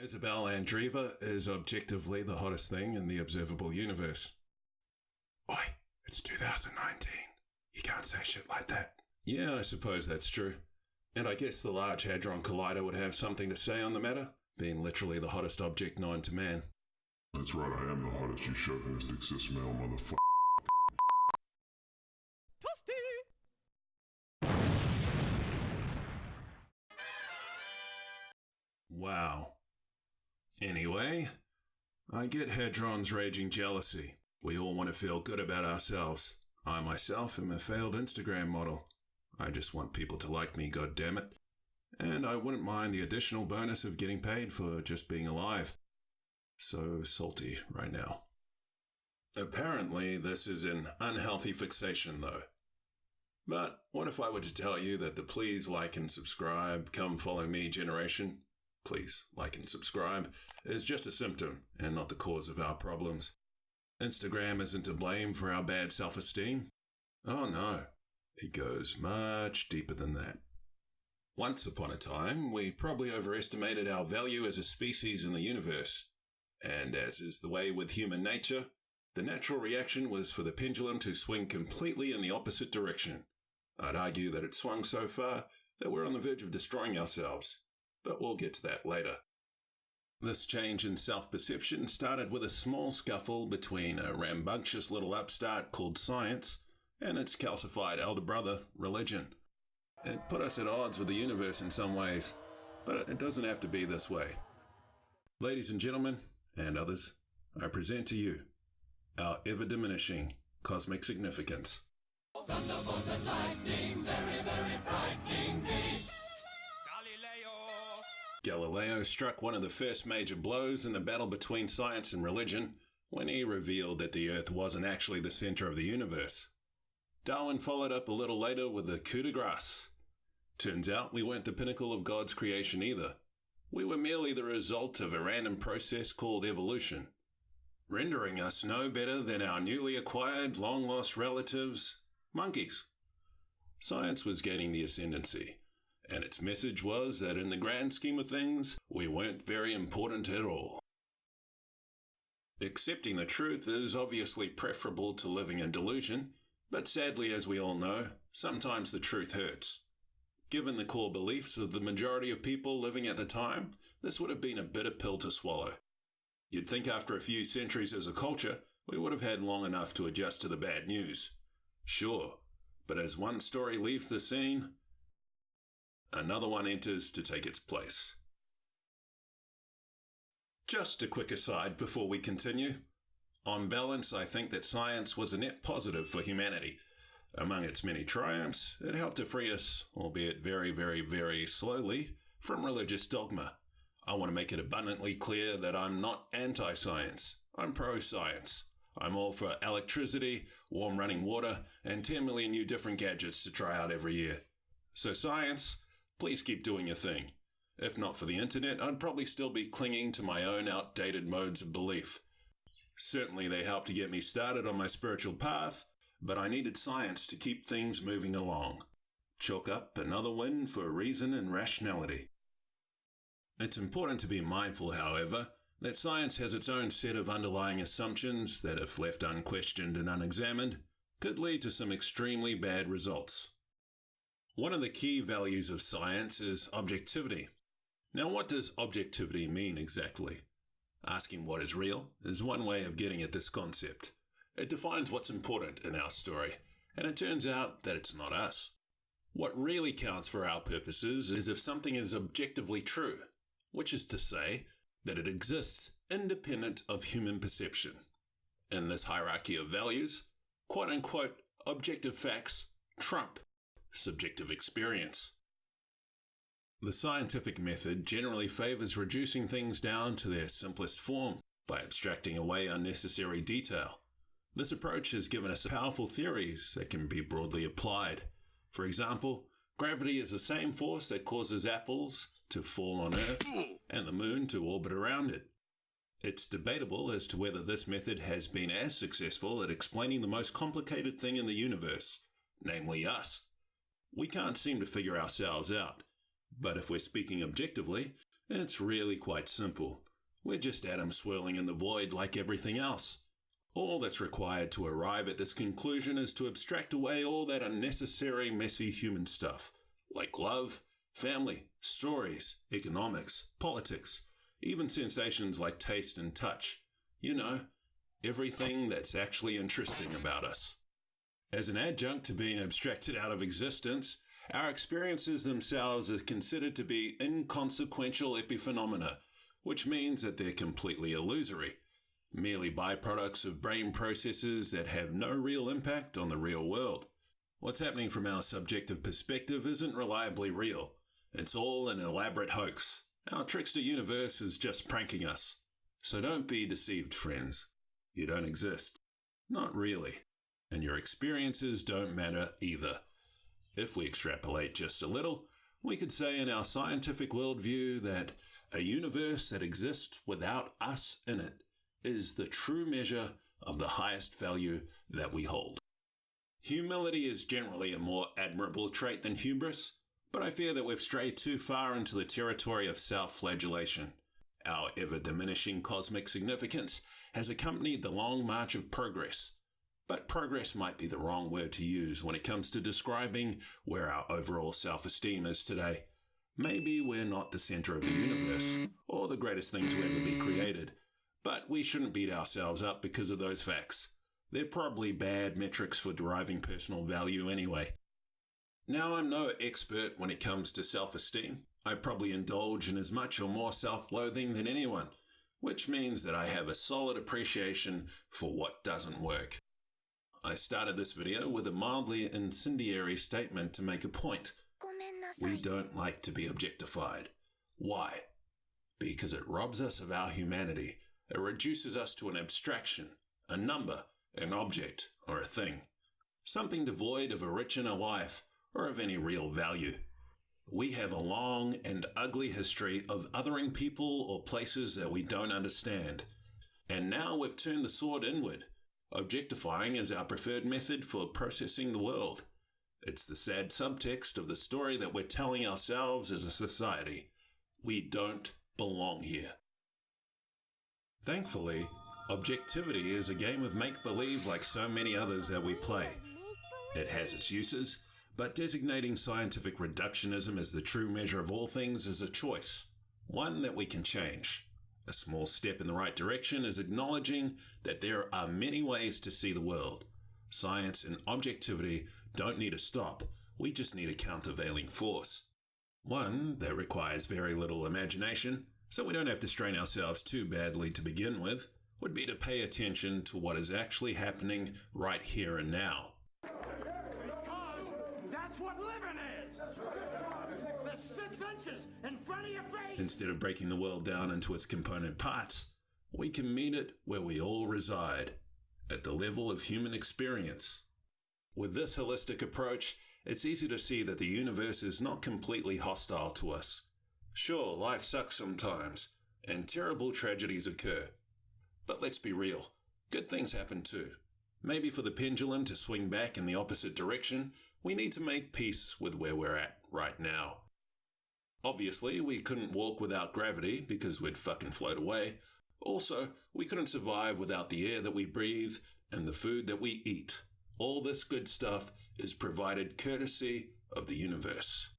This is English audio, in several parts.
Isabel Andreeva is objectively the hottest thing in the observable universe. Oi, it's 2019. You can't say shit like that. Yeah, I suppose that's true. And I guess the Large Hadron Collider would have something to say on the matter, being literally the hottest object known to man. That's right, I am the hottest, you chauvinistic cis-male motherfucker. Wow. Anyway, I get Hadron's raging jealousy. We all want to feel good about ourselves. I myself am a failed Instagram model. I just want people to like me, goddammit. And I wouldn't mind the additional bonus of getting paid for just being alive. So salty right now. Apparently, this is an unhealthy fixation, though. But what if I were to tell you that the please like and subscribe, come follow me generation, please like and subscribe, is just a symptom and not the cause of our problems? Instagram isn't to blame for our bad self-esteem. Oh no, it goes much deeper than that. Once upon a time, we probably overestimated our value as a species in the universe. And as is the way with human nature, the natural reaction was for the pendulum to swing completely in the opposite direction. I'd argue that it swung so far that we're on the verge of destroying ourselves, but we'll get to that later. This change in self-perception started with a small scuffle between a rambunctious little upstart called science and its calcified elder brother, religion. It put us at odds with the universe in some ways, but it doesn't have to be this way. Ladies and gentlemen, and others, I present to you our ever-diminishing cosmic significance. Thunderbolt and lightning, very, very frightening me. Galileo struck one of the first major blows in the battle between science and religion when he revealed that the Earth wasn't actually the center of the universe. Darwin followed up a little later with a coup de grace. Turns out we weren't the pinnacle of God's creation either. We were merely the result of a random process called evolution, rendering us no better than our newly acquired, long-lost relatives, monkeys. Science was gaining the ascendancy, and its message was that in the grand scheme of things, we weren't very important at all. Accepting the truth is obviously preferable to living in delusion, but sadly, as we all know, sometimes the truth hurts. Given the core beliefs of the majority of people living at the time, this would have been a bitter pill to swallow. You'd think after a few centuries as a culture, we would have had long enough to adjust to the bad news. Sure, but as one story leaves the scene, another one enters to take its place. Just a quick aside before we continue. On balance, I think that science was a net positive for humanity. Among its many triumphs, it helped to free us, albeit very, very, very slowly, from religious dogma. I want to make it abundantly clear that I'm not anti-science. I'm pro-science. I'm all for electricity, warm running water, and 10 million new different gadgets to try out every year. So science, please keep doing your thing. If not for the internet, I'd probably still be clinging to my own outdated modes of belief. Certainly they helped to get me started on my spiritual path, but I needed science to keep things moving along. Chalk up another win for reason and rationality. It's important to be mindful, however, that science has its own set of underlying assumptions that, if left unquestioned and unexamined, could lead to some extremely bad results. One of the key values of science is objectivity. Now, what does objectivity mean exactly? Asking what is real is one way of getting at this concept. It defines what's important in our story, and it turns out that it's not us. What really counts for our purposes is if something is objectively true, which is to say that it exists independent of human perception. In this hierarchy of values, quote-unquote objective facts trump subjective experience. The scientific method generally favors reducing things down to their simplest form by abstracting away unnecessary detail. This approach has given us powerful theories that can be broadly applied. For example, gravity is the same force that causes apples to fall on Earth and the moon to orbit around it. It's debatable as to whether this method has been as successful at explaining the most complicated thing in the universe, namely us. We can't seem to figure ourselves out, but if we're speaking objectively, It's really quite simple. We're just atoms swirling in the void like everything else. All that's required to arrive at this conclusion is to abstract away all that unnecessary, messy human stuff, like love, family, stories, economics, politics, even sensations like taste and touch. You know, everything that's actually interesting about us. As an adjunct to being abstracted out of existence, our experiences themselves are considered to be inconsequential epiphenomena, which means that they're completely illusory, merely byproducts of brain processes that have no real impact on the real world. What's happening from our subjective perspective isn't reliably real. It's all an elaborate hoax. Our trickster universe is just pranking us. So don't be deceived, friends. You don't exist. Not really. And your experiences don't matter either. If we extrapolate just a little, we could say in our scientific worldview that a universe that exists without us in it is the true measure of the highest value that we hold. Humility is generally a more admirable trait than hubris, but I fear that we've strayed too far into the territory of self-flagellation. Our ever-diminishing cosmic significance has accompanied the long march of progress. But progress might be the wrong word to use when it comes to describing where our overall self-esteem is today. Maybe we're not the center of the universe, or the greatest thing to ever be created. But we shouldn't beat ourselves up because of those facts. They're probably bad metrics for deriving personal value anyway. Now, I'm no expert when it comes to self-esteem. I probably indulge in as much or more self-loathing than anyone, which means that I have a solid appreciation for what doesn't work. I started this video with a mildly incendiary statement to make a point. We don't like to be objectified. Why? Because it robs us of our humanity. It reduces us to an abstraction, a number, an object, or a thing. Something devoid of a rich inner life, or of any real value. We have a long and ugly history of othering people or places that we don't understand. And now we've turned the sword inward. Objectifying is our preferred method for processing the world. It's the sad subtext of the story that we're telling ourselves as a society. We don't belong here. Thankfully, objectivity is a game of make-believe like so many others that we play. It has its uses, but designating scientific reductionism as the true measure of all things is a choice, one that we can change. A small step in the right direction is acknowledging that there are many ways to see the world. Science and objectivity don't need a stop, we just need a countervailing force. One that requires very little imagination, so we don't have to strain ourselves too badly to begin with, would be to pay attention to what is actually happening right here and now. Because that's what living is. The 6 inches in front of your face. Instead of breaking the world down into its component parts, we can meet it where we all reside, at the level of human experience. With this holistic approach, it's easy to see that the universe is not completely hostile to us. Sure, life sucks sometimes, and terrible tragedies occur. But let's be real, good things happen too. Maybe for the pendulum to swing back in the opposite direction, we need to make peace with where we're at right now. Obviously, we couldn't walk without gravity because we'd fucking float away. Also, we couldn't survive without the air that we breathe and the food that we eat. All this good stuff is provided courtesy of the universe.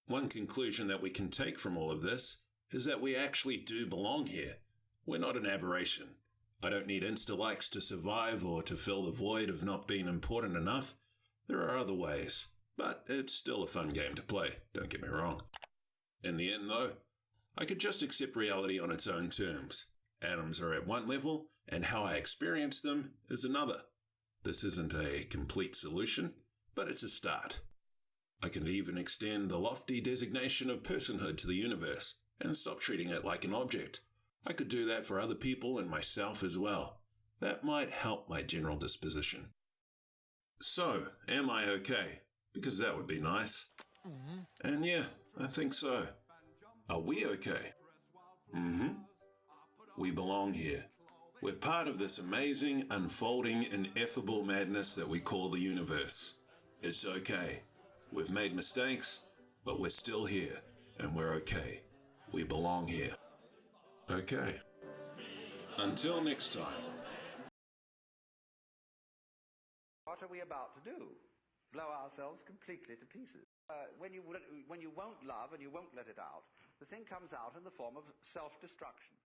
One conclusion that we can take from all of this is that we actually do belong here. We're not an aberration. I don't need Insta-likes to survive or to fill the void of not being important enough. There are other ways, but it's still a fun game to play, don't get me wrong. In the end though, I could just accept reality on its own terms. Atoms are at one level, and how I experience them is another. This isn't a complete solution, but it's a start. I can even extend the lofty designation of personhood to the universe, and stop treating it like an object. I could do that for other people and myself as well. That might help my general disposition. So, am I okay? Because that would be nice. And yeah, I think so. Are we okay? We belong here. We're part of this amazing, unfolding, ineffable madness that we call the universe. It's okay. We've made mistakes, but we're still here, and we're okay. We belong here. Okay. Until next time. What are we about to do? Blow ourselves completely to pieces. When you won't love and you won't let it out, the thing comes out in the form of self-destruction.